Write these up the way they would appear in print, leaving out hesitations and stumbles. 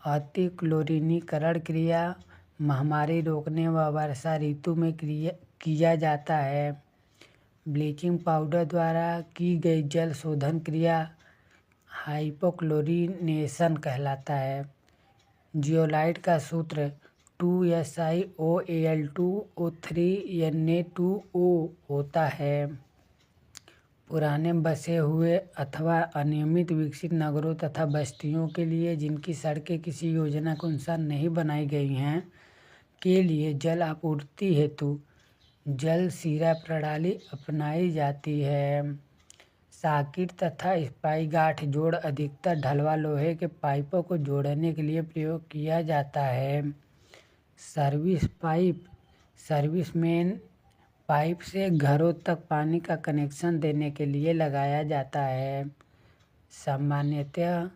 अति क्लोरीनीकरण क्रिया महामारी रोकने व वर्षा ऋतु में किया जाता है। ब्लीचिंग पाउडर द्वारा की गई जल शोधन क्रिया हाइपोक्लोरिनेशन कहलाता है। जियोलाइट का सूत्र 2SiOAl2O3Na2O होता है। पुराने बसे हुए अथवा अनियमित विकसित नगरों तथा बस्तियों के लिए जिनकी सड़कें किसी योजना के अनुसार नहीं बनाई गई हैं के लिए जल आपूर्ति हेतु जल सीरा प्रणाली अपनाई जाती है। साकिट तथा स्पाई गांठ जोड़ अधिकतर ढलवा लोहे के पाइपों को जोड़ने के लिए प्रयोग किया जाता है। Service pipe service main pipe से घरों तक पानी का कनेक्शन देने के लिए लगाया जाता है। सामान्यतः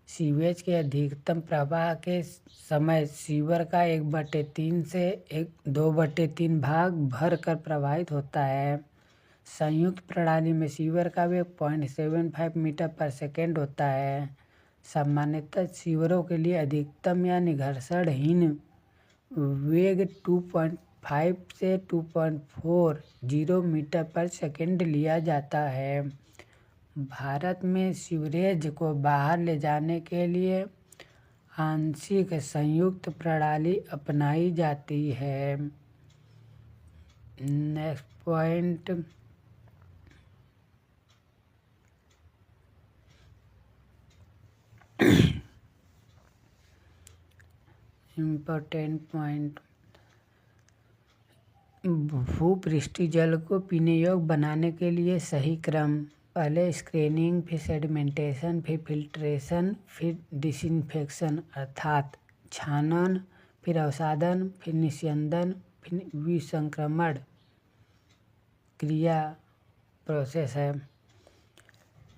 सीवेज के अधिकतम प्रवाह के समय सीवर का 1/3 से 2/3 भाग भर कर प्रवाहित होता है। संयुक्त प्रणाली में सीवर का वेग 0.75 मीटर पर सेकेंड होता है। सामान्यतः सीवरों के लिए अधिकतम यानी घर्षणहीन वेग 2.5 से 2.40 मीटर पर सेकेंड लिया जाता है। भारत में सीवरेज को बाहर ले जाने के लिए आंशिक संयुक्त प्रणाली अपनाई जाती है। नेक्स्ट पॉइंट, इम्पोर्टेंट पॉइंट, भूपृष्ठीय जल को पीने योग्य बनाने के लिए सही क्रम, पहले स्क्रीनिंग, फिर सेडिमेंटेशन, फिर फिल्ट्रेशन, फिर डिसइंफेक्शन अर्थात छानन, फिर अवसादन, फिर निस्यंदन, फिर विसंक्रमण क्रिया प्रोसेस है।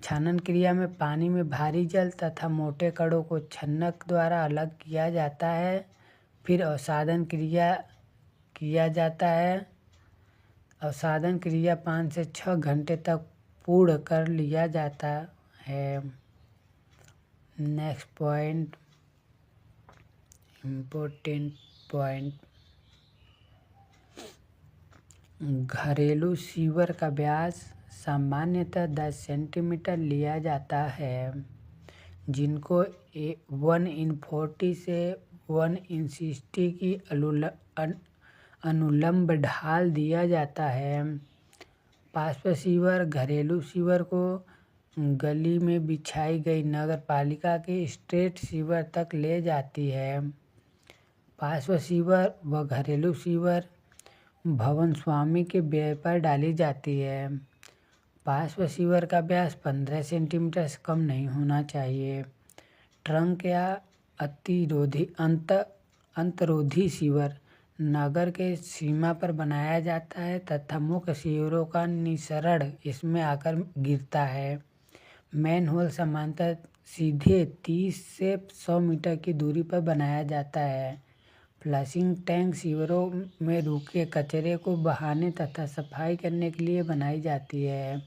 छानन क्रिया में पानी में भारी जल तथा मोटे कणों को छन्नक द्वारा अलग किया जाता है। फिर अवसादन क्रिया किया जाता है। अवसादन क्रिया 5 से 6 घंटे तक पूर्ण कर लिया जाता है। नेक्स्ट पॉइंट, इम्पोर्टेंट पॉइंट, घरेलू सीवर का व्यास सामान्यतः 10 सेंटीमीटर लिया जाता है, जिनको 1/40 से 1/60 की अनुलंब ढाल दिया जाता है। पार्श्व सीवर घरेलू सीवर को गली में बिछाई गई नगर पालिका के स्ट्रेट सीवर तक ले जाती है। पार्श्व सीवर व घरेलू सीवर भवन स्वामी के व्यय पर डाली जाती है। पार्श्व सीवर का व्यास 15 सेंटीमीटर से कम नहीं होना चाहिए। ट्रंक या अंतरोधी सीवर नगर के सीमा पर बनाया जाता है तथा मुख्य सीवरों का निःसरण इसमें आकर गिरता है। मैनहोल समांतर सीधे 30 से 100 मीटर की दूरी पर बनाया जाता है। फ्लशिंग टैंक सीवरों में रुके कचरे को बहाने तथा सफाई करने के लिए बनाई जाती है।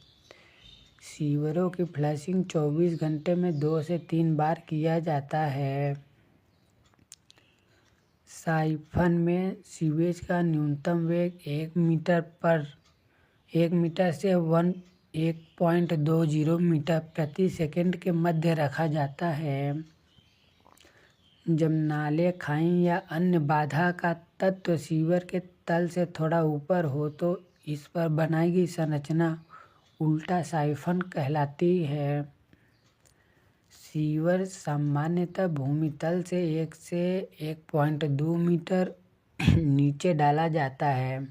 सीवरों की फ्लशिंग 24 घंटे में 2 से 3 बार किया जाता है। साइफन में सीवेज का न्यूनतम वेग 1 मीटर से 1.20 मीटर प्रति सेकंड के मध्य रखा जाता है। जब नाले, खाई या अन्य बाधा का तत्व सीवर के तल से थोड़ा ऊपर हो तो इस पर बनाई गई संरचना उल्टा साइफन कहलाती है। सीवर सामान्यतः भूमि तल से 1 से 1.2 मीटर नीचे डाला जाता है।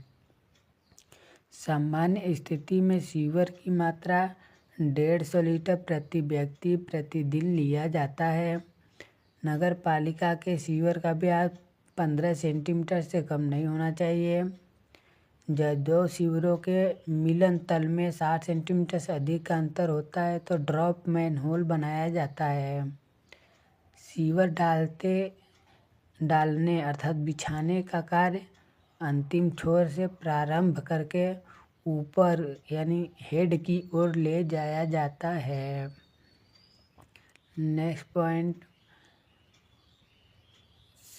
सामान्य स्थिति में सीवर की मात्रा 150 लीटर प्रति व्यक्ति प्रतिदिन लिया जाता है। नगर पालिका के सीवर का व्यास 15 सेंटीमीटर से कम नहीं होना चाहिए। जब दो सीवरों के मिलन तल में 60 सेंटीमीटर से अधिक का अंतर होता है तो ड्रॉप मैनहोल बनाया जाता है। सीवर डालने अर्थात बिछाने का कार्य अंतिम छोर से प्रारंभ करके ऊपर यानी हेड की ओर ले जाया जाता है। नेक्स्ट पॉइंट,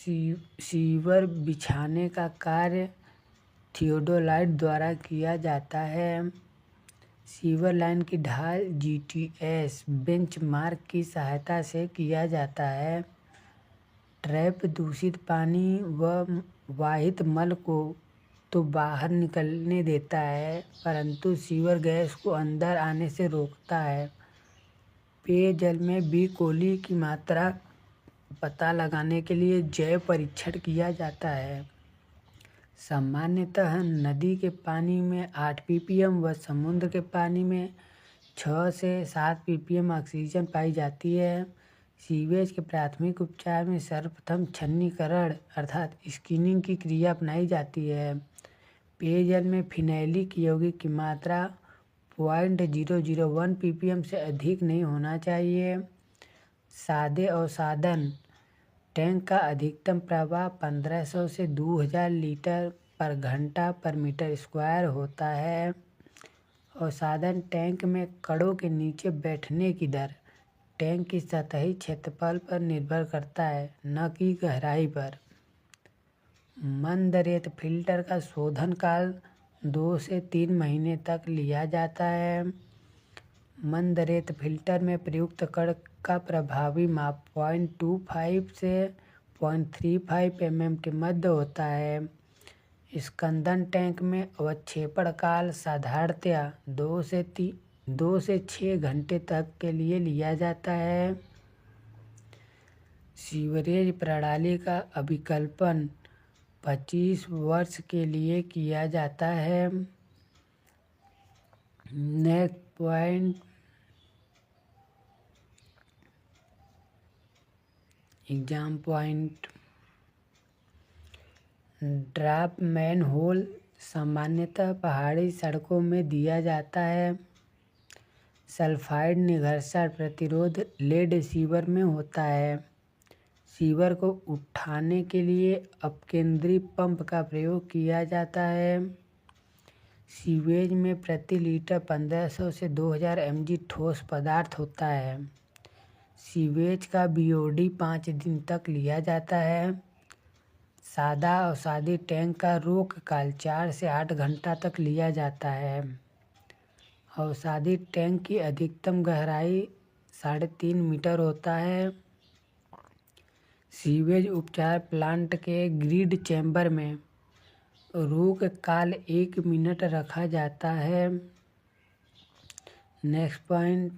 सीवर बिछाने का कार्य थियोडोलाइट द्वारा किया जाता है। सीवर लाइन की ढाल जीटीएस बेंचमार्क की सहायता से किया जाता है। ट्रैप दूषित पानी व वाहित मल को तो बाहर निकलने देता है, परंतु सीवर गैस को अंदर आने से रोकता है। पेयजल में बी कोली की मात्रा पता लगाने के लिए जैव परीक्षण किया जाता है। सामान्यतः नदी के पानी में 8 ppm व समुद्र के पानी में 6 से 7 ppm ऑक्सीजन पाई जाती है। सीवेज के प्राथमिक उपचार में सर्वप्रथम छन्नीकरण अर्थात स्क्रीनिंग की क्रिया अपनाई जाती है। पेयजल में फिनैलिक यौगिक की मात्रा 0.001 ppm से अधिक नहीं होना चाहिए। सादे अवसादन टैंक का अधिकतम प्रवाह 1500 से 2000 लीटर पर घंटा पर मीटर स्क्वायर होता है। अवसादन टैंक में कड़ों के नीचे बैठने की दर टैंक की सतही क्षेत्रफल पर निर्भर करता है, न कि गहराई पर। मंद रेत फिल्टर का शोधन काल 2 से 3 महीने तक लिया जाता है। मंद रेत फिल्टर में प्रयुक्त कण का प्रभावी माप 0.25 से 0.35 mm के मध्य होता है। स्कंदन टैंक में अवक्षेपण काल साधारणतया 2 से 6 घंटे तक के लिए लिया जाता है। सीवरेज प्रणाली का अभिकल्पन 25 वर्ष के लिए किया जाता है। Next point, exam point. Drop manhole सामान्यतः पहाड़ी सड़कों में दिया जाता है। सल्फाइड निघर्षण प्रतिरोध लेड सीवर में होता है। सीवर को उठाने के लिए अपकेंद्री पंप का प्रयोग किया जाता है। सीवेज में प्रति लीटर 1500 से 2000 mg ठोस पदार्थ होता है। सीवेज का बीओडी 5 दिन तक लिया जाता है। सादा अवसादी टैंक का रोक काल 4 से 8 घंटा तक लिया जाता है। अवसादी टैंक की अधिकतम गहराई 3.5 मीटर होता है। सीवेज उपचार प्लांट के ग्रिड चैम्बर में रोक काल 1 मिनट रखा जाता है। नेक्स्ट पॉइंट,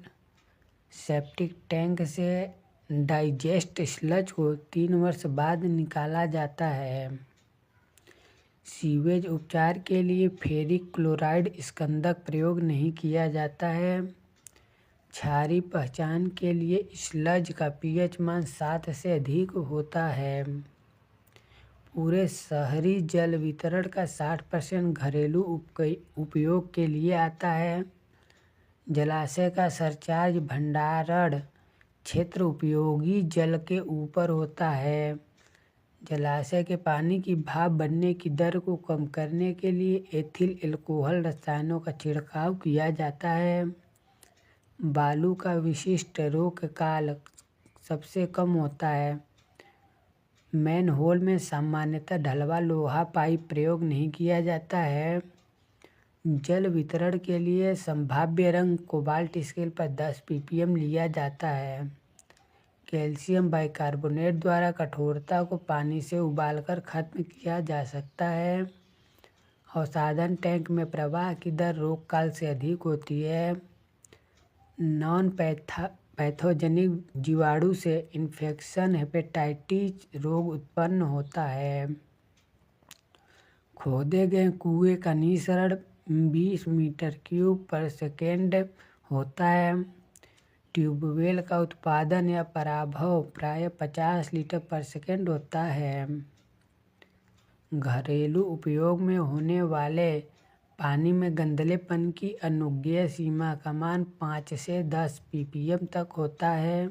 सेप्टिक टैंक से डाइजेस्ट स्लज को 3 वर्ष बाद निकाला जाता है। सीवेज उपचार के लिए फेरिक क्लोराइड स्कंदक प्रयोग नहीं किया जाता है। क्षारीय पहचान के लिए स्लज का पीएच मान 7 से अधिक होता है। पूरे शहरी जल वितरण का 60% घरेलू उपयोग के लिए आता है। जलाशय का सरचार्ज भंडारण क्षेत्र उपयोगी जल के ऊपर होता है। जलाशय के पानी की भाप बनने की दर को कम करने के लिए एथिल अल्कोहल रसायनों का छिड़काव किया जाता है। बालू का विशिष्ट रोक काल सबसे कम होता है। मैनहोल में सामान्यतः ढलवा लोहा पाइप प्रयोग नहीं किया जाता है। जल वितरण के लिए संभाव्य रंग कोबाल्ट स्केल पर 10 ppm लिया जाता है। कैल्शियम बाइकार्बोनेट द्वारा कठोरता को पानी से उबालकर खत्म किया जा सकता है। अवसादन टैंक में प्रवाह की दर रोक काल से अधिक होती है। नॉन पैथोजेनिक जीवाणु से इन्फेक्शन हेपेटाइटिस रोग उत्पन्न होता है। खोदे गए कुएं का निःसरण 20 मीटर क्यूब पर सेकेंड होता है। ट्यूबवेल का उत्पादन या पराभव प्रायः 50 लीटर पर सेकेंड होता है। घरेलू उपयोग में होने वाले पानी में गंधलेपन की अनुज्ञेय सीमा का मान 5 से 10 ppm तक होता है।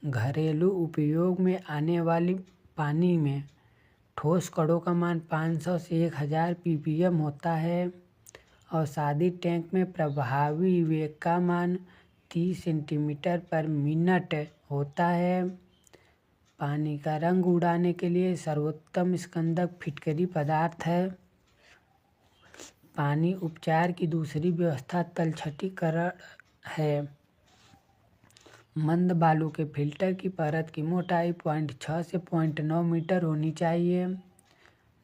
घरेलू उपयोग में आने वाली पानी में ठोस कणों का मान 500 से 1000 ppm होता है। अवसादी टैंक में प्रभावी वेग का मान 30 सेंटीमीटर पर मिनट होता है। पानी का रंग उड़ाने के लिए सर्वोत्तम स्कंदक फिटकरी पदार्थ है। पानी उपचार की दूसरी व्यवस्था तलछटीकरण है। मंद बालू के फिल्टर की परत की मोटाई 0.6 से 0.9 मीटर होनी चाहिए।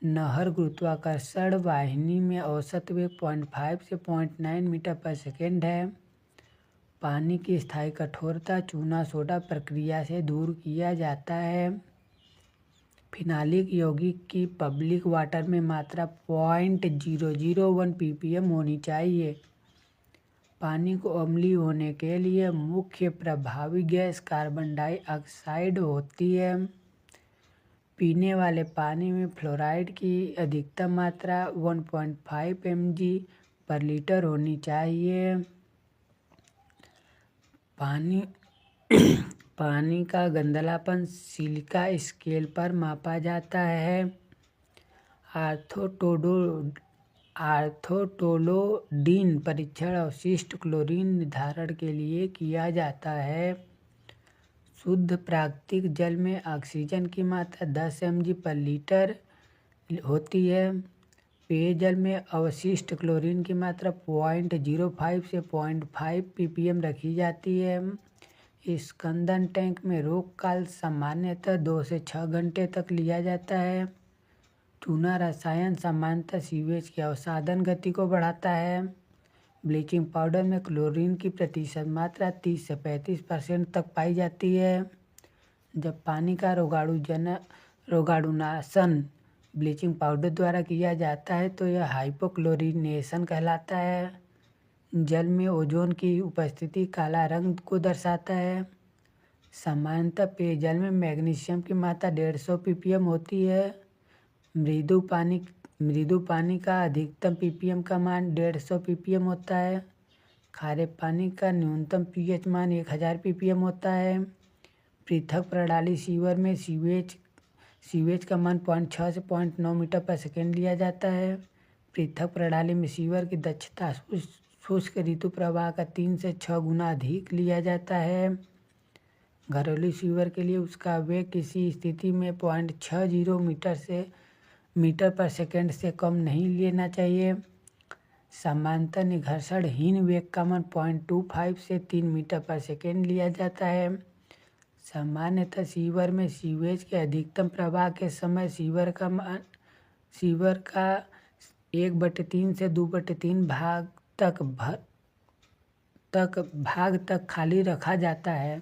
नहर गुरुत्वाकर्षण वाहिनी में औसत वेग 0.5 से 0.9 मीटर पर सेकेंड है। पानी की स्थायी कठोरता चूना सोडा प्रक्रिया से दूर किया जाता है। फिनालिक यौगिक की पब्लिक वाटर में मात्रा 0.001 ppm होनी चाहिए। पानी को अम्लीय होने के लिए मुख्य प्रभावी गैस कार्बन डाइऑक्साइड होती है। पीने वाले पानी में फ्लोराइड की अधिकतम मात्रा 1.5 mg/लीटर होनी चाहिए। पानी का गंधलापन सिलिका स्केल पर मापा जाता है। आर्थोटोलोडीन परीक्षण अवशिष्ट क्लोरीन निर्धारण के लिए किया जाता है। शुद्ध प्राकृतिक जल में ऑक्सीजन की मात्रा 10 mg/लीटर होती है। पेयजल में अवशिष्ट क्लोरीन की मात्रा 0.05 से 0.5 ppm रखी जाती है। स्कंदन टैंक में रोक काल सामान्यतः 2 से 6 घंटे तक लिया जाता है। चूना रसायन सामान्यतः सीवेज की अवसादन गति को बढ़ाता है। ब्लीचिंग पाउडर में क्लोरीन की प्रतिशत मात्रा 30 से 35% तक पाई जाती है। जब पानी का रोगाणुनाशन ब्लीचिंग पाउडर द्वारा किया जाता है तो यह हाइपोक्लोरिनेशन कहलाता है। जल में ओजोन की उपस्थिति काला रंग को दर्शाता है। सामान्यतः पेयजल में मैग्नीशियम की मात्रा 150 ppm होती है। मृदु पानी का अधिकतम ppm का मान 150 ppm होता है। खारे पानी का न्यूनतम pH मान 1000 ppm होता है। पृथक प्रणाली सीवर में सीवेज का मान 0.6 से 0.9 मीटर पर सेकेंड लिया जाता है। पृथक प्रणाली में सीवर की दक्षता शुष्क ऋतु प्रवाह का 3 से 6 गुना अधिक लिया जाता है। घरेलू सीवर के लिए उसका वेग किसी स्थिति में 0.60 मीटर पर सेकेंड से कम नहीं लेना चाहिए। सामान्यतः निघर्षणहीन वेग का मान 0.25 से 3 मीटर पर सेकेंड लिया जाता है। सामान्यतः सीवर में सीवेज के अधिकतम प्रवाह के समय सीवर का 1/3 से 2/3 भाग तक खाली रखा जाता है।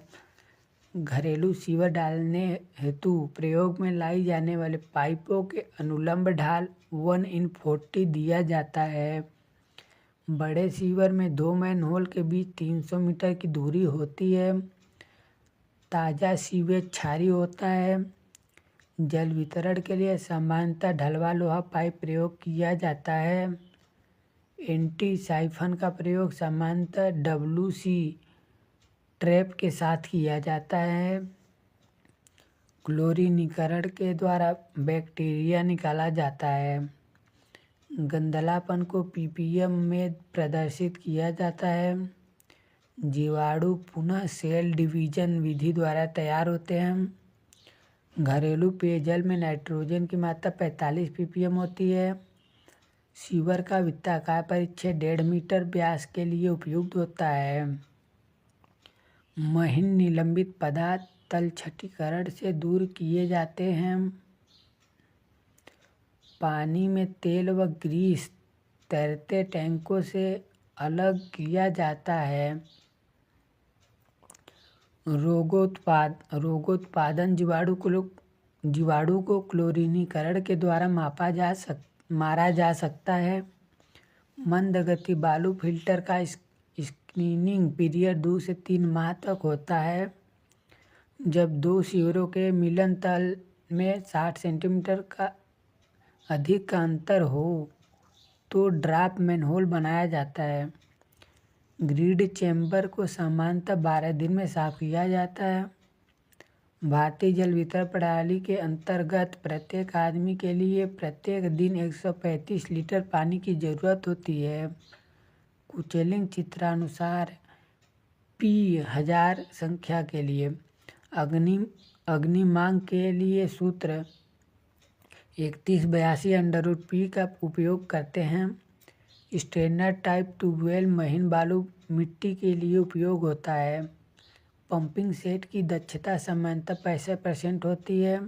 घरेलू सीवर डालने हेतु प्रयोग में लाई जाने वाले पाइपों के अनुलंब ढाल 1:40 दिया जाता है। बड़े सीवर में 2 मैनहोल के बीच 300 मीटर की दूरी होती है। ताज़ा सीवेज क्षारीय होता है। जल वितरण के लिए सामान्यतः ढलवा लोहा पाइप प्रयोग किया जाता है। एंटी साइफन का प्रयोग सामान्यतः WC ट्रैप के साथ किया जाता है। क्लोरीनीकरण के द्वारा बैक्टीरिया निकाला जाता है। गंधलापन को ppm में प्रदर्शित किया जाता है। जीवाणु पुनः सेल डिवीजन विधि द्वारा तैयार होते हैं। घरेलू पेयजल में नाइट्रोजन की मात्रा 45 ppm होती है। सीवर का वृत्ताकार परिच्छेद 1.5 मीटर व्यास के लिए उपयुक्त होता है। महीन निलंबित पदार्थ तलछटीकरण से दूर किए जाते हैं। पानी में तेल व ग्रीस तैरते टैंकों से अलग किया जाता है। रोगोत्पादन जीवाणु को क्लोरीनीकरण के द्वारा मारा जा सकता है। मंद गति बालू फिल्टर का स्क्रीनिंग पीरियड 2 से 3 माह तक होता है। जब 2 सीवरों के मिलन तल में 60 सेंटीमीटर का अधिक का अंतर हो तो ड्रॉप मैनहोल बनाया जाता है। ग्रिड चैम्बर को सामान्यतः 12 दिन में साफ किया जाता है। भारतीय जल वितरण प्रणाली के अंतर्गत प्रत्येक आदमी के लिए प्रत्येक दिन 135 लीटर पानी की जरूरत होती है। कुचेलिंग चित्रानुसार P 1000 संख्या के लिए अग्नि मांग के लिए सूत्र 3182/P का उपयोग करते हैं। स्ट्रेनर टाइप ट्यूबवेल महीन बालू मिट्टी के लिए उपयोग होता है। पंपिंग सेट की दक्षता सामान्यतः 65% होती है।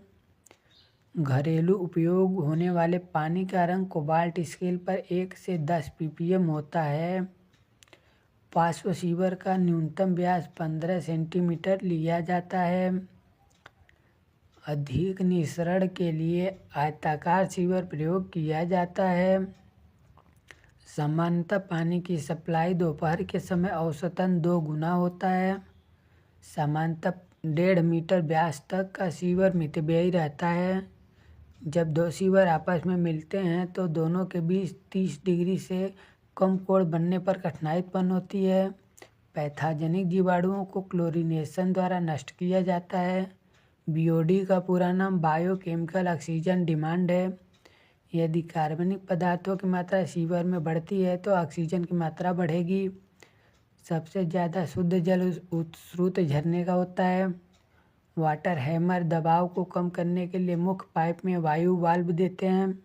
घरेलू उपयोग होने वाले पानी का रंग कोबाल्ट स्केल पर 1 से 10 ppm होता है। पार्श्व सीवर का न्यूनतम व्यास 15 सेंटीमीटर लिया जाता है। अधिक निःसरण के लिए आयताकार सीवर प्रयोग किया जाता है। सामान्यतः पानी की सप्लाई दोपहर के समय औसतन 2 गुना होता है। सामान्यतः 1.5 मीटर व्यास तक का सीवर मितव्ययी रहता है। जब दो सीवर आपस में मिलते हैं तो दोनों के बीच 30 डिग्री से कम कोण बनने पर कठिनाई उत्पन्न होती है। पैथोजेनिक जीवाणुओं को क्लोरीनेशन द्वारा नष्ट किया जाता है। बीओडी का पूरा नाम बायोकेमिकल ऑक्सीजन डिमांड है। यदि कार्बनिक पदार्थों की मात्रा सीवर में बढ़ती है तो ऑक्सीजन की मात्रा बढ़ेगी। सबसे ज़्यादा शुद्ध जल स्रोत झरने का होता है। वाटर हैमर दबाव को कम करने के लिए मुख्य पाइप में वायु वाल्व देते हैं।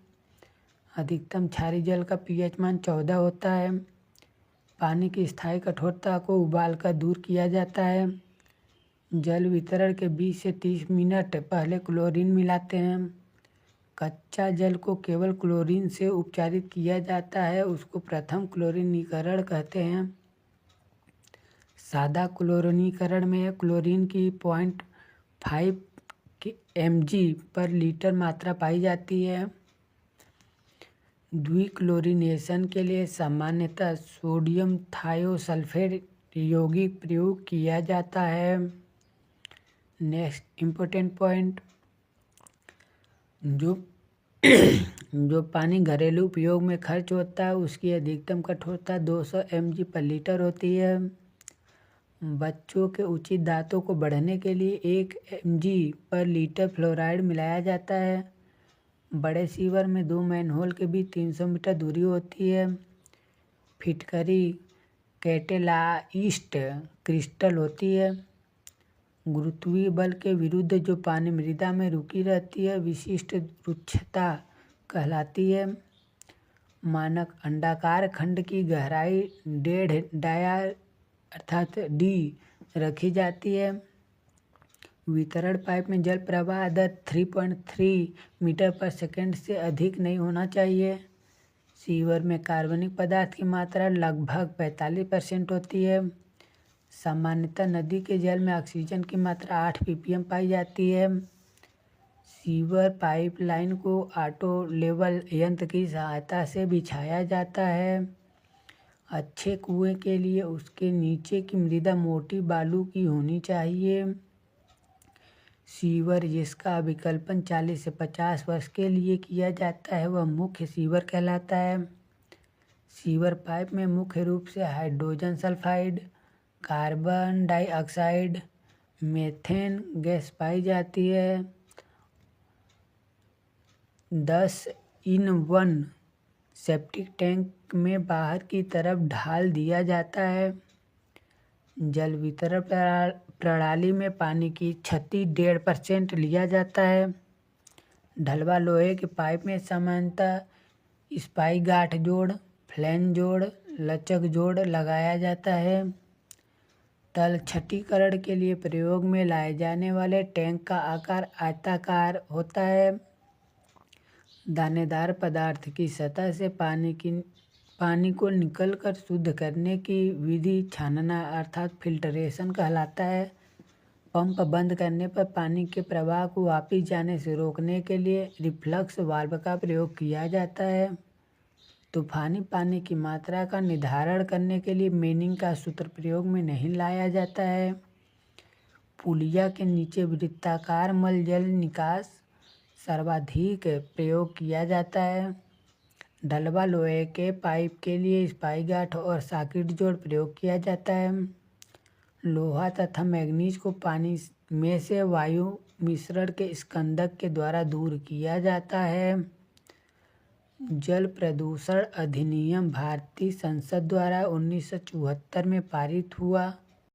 अधिकतम क्षारीय जल का pH मान 14 होता है। पानी की स्थायी कठोरता को उबालकर दूर किया जाता है। जल वितरण के 20 से 30 मिनट पहले क्लोरीन मिलाते हैं। कच्चा जल को केवल क्लोरीन से उपचारित किया जाता है, उसको प्रथम क्लोरीनीकरण कहते हैं। सादा क्लोरीनीकरण में क्लोरीन की 0.5 mg/लीटर मात्रा पाई जाती है। द्विक्लोरीनेशन के लिए सामान्यतः सोडियम थायोसल्फेट यौगिक प्रयोग किया जाता है। नेक्स्ट इम्पोर्टेंट पॉइंट, जो पानी घरेलू उपयोग में खर्च होता है उसकी अधिकतम कठोरता 200 mg/लीटर होती है। बच्चों के उचित दांतों को बढ़ने के लिए 1 mg/लीटर फ्लोराइड मिलाया जाता है। बड़े सीवर में 2 मैनहोल के बीच 300 मीटर दूरी होती है। फिटकरी कैटेलाइज्ड क्रिस्टल होती है। गुरुत्वीय बल के विरुद्ध जो पानी मृदा में रुकी रहती है विशिष्ट रुक्षता कहलाती है। मानक अंडाकार खंड की गहराई 1.5 डाया अर्थात D रखी जाती है। वितरण पाइप में जल प्रवाह दर 3.3 मीटर पर सेकंड से अधिक नहीं होना चाहिए। सीवर में कार्बनिक पदार्थ की मात्रा लगभग 45% होती है। सामान्यतः नदी के जल में ऑक्सीजन की मात्रा 8 ppm पाई जाती है। सीवर पाइपलाइन को ऑटो लेवल यंत्र की सहायता से बिछाया जाता है। अच्छे कुएं के लिए उसके नीचे की मृदा मोटी बालू की होनी चाहिए। सीवर जिसका अभिकल्पन 40 से 50 वर्ष के लिए किया जाता है वह मुख्य सीवर कहलाता है। सीवर पाइप में मुख्य रूप से hydrogen sulphide, carbon dioxide, methane gas पाई जाती है। 10-in-1 सेप्टिक टैंक में बाहर की तरफ ढाल दिया जाता है। जल वितरण प्रणाली में पानी की क्षति 1.5% लिया जाता है। ढलवा लोहे के पाइप में सामान्यतः स्पाई गांठ जोड़, फ्लैंज जोड़, लचक जोड़ लगाया जाता है। तल छठीकरण के लिए प्रयोग में लाए जाने वाले टैंक का आकार आयताकार होता है। दानेदार पदार्थ की सतह से पानी को निकलकर शुद्ध करने की विधि छानना अर्थात फिल्ट्रेशन कहलाता है। पंप बंद करने पर पानी के प्रवाह को वापस जाने से रोकने के लिए रिफ्लक्स वाल्व का प्रयोग किया जाता है। तूफानी पानी की मात्रा का निर्धारण करने के लिए मेनिंग का सूत्र प्रयोग में नहीं लाया जाता है। पुलिया के नीचे वृत्ताकार मल जल निकास सर्वाधिक प्रयोग किया जाता है। ढलवा लोहे के पाइप के लिए स्पाई गांठ और सॉकेट जोड़ प्रयोग किया जाता है। लोहा तथा मैग्नीज को पानी में से वायु मिश्रण के स्कंदक के द्वारा दूर किया जाता है। जल प्रदूषण अधिनियम भारतीय संसद द्वारा 1974 में पारित हुआ।